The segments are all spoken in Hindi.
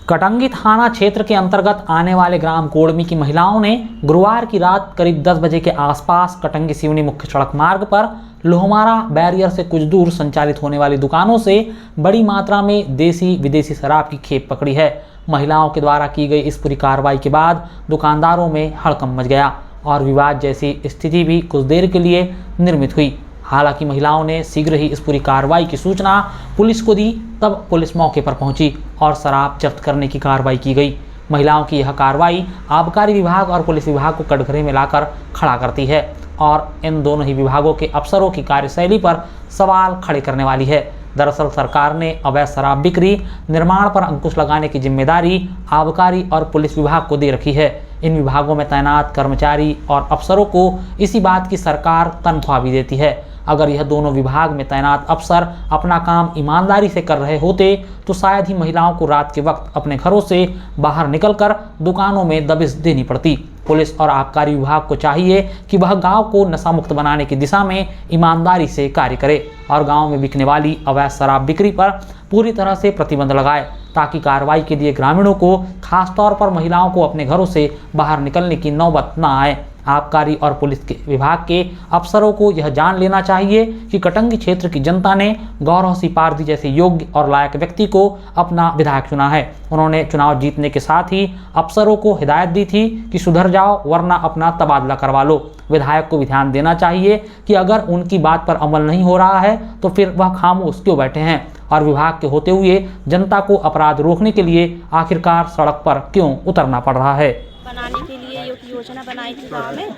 कटंगी थाना क्षेत्र के अंतर्गत आने वाले ग्राम कोड़मी की महिलाओं ने गुरुवार की रात करीब 10 बजे के आसपास कटंगी सिवनी मुख्य सड़क मार्ग पर लोहमारा बैरियर से कुछ दूर संचालित होने वाली दुकानों से बड़ी मात्रा में देसी विदेशी शराब की खेप पकड़ी है। महिलाओं के द्वारा की गई इस पूरी कार्रवाई के बाद दुकानदारों में हड़कंप मच गया और विवाद जैसी स्थिति भी कुछ देर के लिए निर्मित हुई। हालांकि महिलाओं ने शीघ्र ही इस पूरी कार्रवाई की सूचना पुलिस को दी, तब पुलिस मौके पर पहुंची और शराब जब्त करने की कार्रवाई की गई। महिलाओं की यह कार्रवाई आबकारी विभाग और पुलिस विभाग को कटघरे में लाकर खड़ा करती है और इन दोनों ही विभागों के अफसरों की कार्यशैली पर सवाल खड़े करने वाली है। दरअसल सरकार ने अवैध शराब बिक्री निर्माण पर अंकुश लगाने की जिम्मेदारी आबकारी और पुलिस विभाग को दे रखी है। इन विभागों में तैनात कर्मचारी और अफसरों को इसी बात की सरकार तनख्वाह भी देती है। अगर यह दोनों विभाग में तैनात अफसर अपना काम ईमानदारी से कर रहे होते तो शायद ही महिलाओं को रात के वक्त अपने घरों से बाहर निकलकर दुकानों में दबिश देनी पड़ती। पुलिस और आबकारी विभाग को चाहिए कि वह गांव को नशा मुक्त बनाने की दिशा में ईमानदारी से कार्य करे और गांव में बिकने वाली अवैध शराब बिक्री पर पूरी तरह से प्रतिबंध लगाए, ताकि कार्रवाई के लिए ग्रामीणों को, खासतौर पर महिलाओं को अपने घरों से बाहर निकलने की नौबत न आए। आबकारी और पुलिस के विभाग के अफसरों को यह जान लेना चाहिए कि कटंगी क्षेत्र की जनता ने गौरव सिंह पारधी जैसे योग्य और लायक व्यक्ति को अपना विधायक चुना है। उन्होंने चुनाव जीतने के साथ ही अफसरों को हिदायत दी थी कि सुधर जाओ वरना अपना तबादला करवा लो। विधायक को भी ध्यान देना चाहिए कि अगर उनकी बात पर अमल नहीं हो रहा है तो फिर वह खामोश क्यों बैठे हैं और विभाग के होते हुए जनता को अपराध रोकने के लिए आखिरकार सड़क पर क्यों उतरना पड़ रहा है। बनाने के लिए एक योजना बनाई थी गांव में,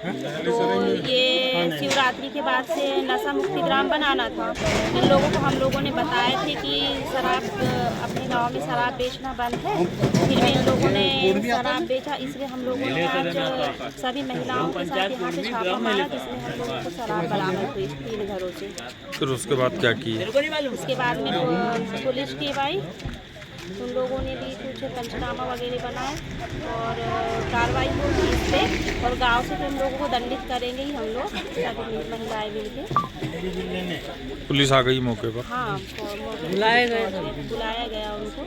तो ये शिवरात्रि के बाद से नशा मुक्ति ग्राम बनाना था। इन लोगों को हम लोगों ने बताए थे कि शराब अपने गांव में शराब बेचना बंद है, फिर भी इन लोगों ने शराब बेचा। इसलिए हम लोगों ने आज सभी महिलाओं के साथ यहाँ पे छापा मारा, जिसमें हम लोगों को शराब बरामद हुई 3 घरों से। फिर उसके बाद क्या किए? उसके बाद में पुलिस की आई, उन लोगों ने भी कुछ पंचनामा वगैरह बनाए और कार्रवाई होगी इस पे, और गांव से तो हम लोगों को दंडित करेंगे ही हम लोग, सभी महिलाएं मिलकर। पुलिस आ गई मौके पर? हाँ, बुलाया गया उनको।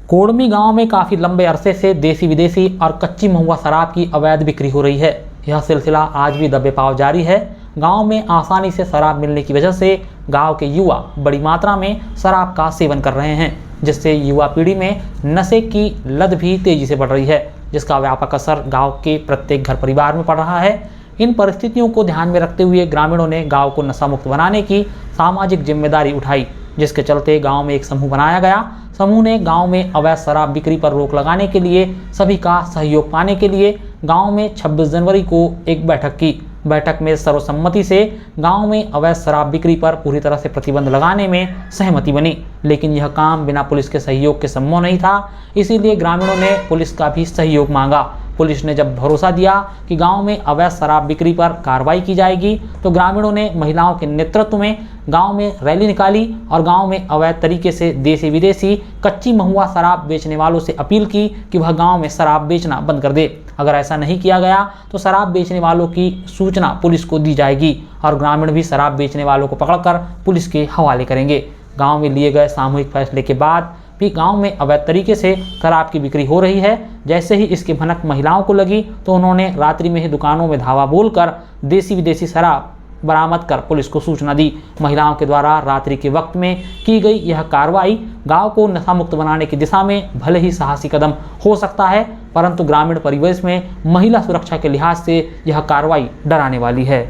कोड़मी गांव में काफी लंबे अरसे से देसी विदेशी और कच्ची महुआ शराब की अवैध बिक्री हो रही है। यह सिलसिला आज भी दबे पांव जारी है। गांव में आसानी से शराब मिलने की वजह से गांव के युवा बड़ी मात्रा में शराब का सेवन कर रहे हैं, जिससे युवा पीढ़ी में नशे की लत भी तेजी से बढ़ रही है, जिसका व्यापक असर गांव के प्रत्येक घर परिवार में पड़ रहा है। इन परिस्थितियों को ध्यान में रखते हुए ग्रामीणों ने गांव को नशा मुक्त बनाने की सामाजिक जिम्मेदारी उठाई, जिसके चलते गांव में एक समूह बनाया गया। समूह ने गांव में अवैध शराब बिक्री पर रोक लगाने के लिए सभी का सहयोग पाने के लिए गांव में 26 जनवरी को एक बैठक की। बैठक में सर्वसम्मति से गांव में अवैध शराब बिक्री पर पूरी तरह से प्रतिबंध लगाने में सहमति बनी, लेकिन यह काम बिना पुलिस के सहयोग के संभव नहीं था। इसीलिए ग्रामीणों ने पुलिस का भी सहयोग मांगा। पुलिस ने जब भरोसा दिया कि गांव में अवैध शराब बिक्री पर कार्रवाई की जाएगी, तो ग्रामीणों ने महिलाओं के नेतृत्व में गांव में रैली निकाली और गांव में अवैध तरीके से देसी विदेशी कच्ची महुआ शराब बेचने वालों से अपील की कि वह गांव में शराब बेचना बंद कर दे। अगर ऐसा नहीं किया गया तो शराब बेचने वालों की सूचना पुलिस को दी जाएगी और ग्रामीण भी शराब बेचने वालों को पकड़कर पुलिस के हवाले करेंगे। गांव में लिए गए सामूहिक फैसले के बाद भी गांव में अवैध तरीके से शराब की बिक्री हो रही है। जैसे ही इसकी भनक महिलाओं को लगी तो उन्होंने रात्रि में ही दुकानों में धावा बोलकर देसी विदेशी शराब बरामद कर पुलिस को सूचना दी। महिलाओं के द्वारा रात्रि के वक्त में की गई यह कार्रवाई गांव को नशा मुक्त बनाने की दिशा में भले ही साहसी कदम हो सकता है, परंतु ग्रामीण परिवेश में महिला सुरक्षा के लिहाज से यह कार्रवाई डराने वाली है।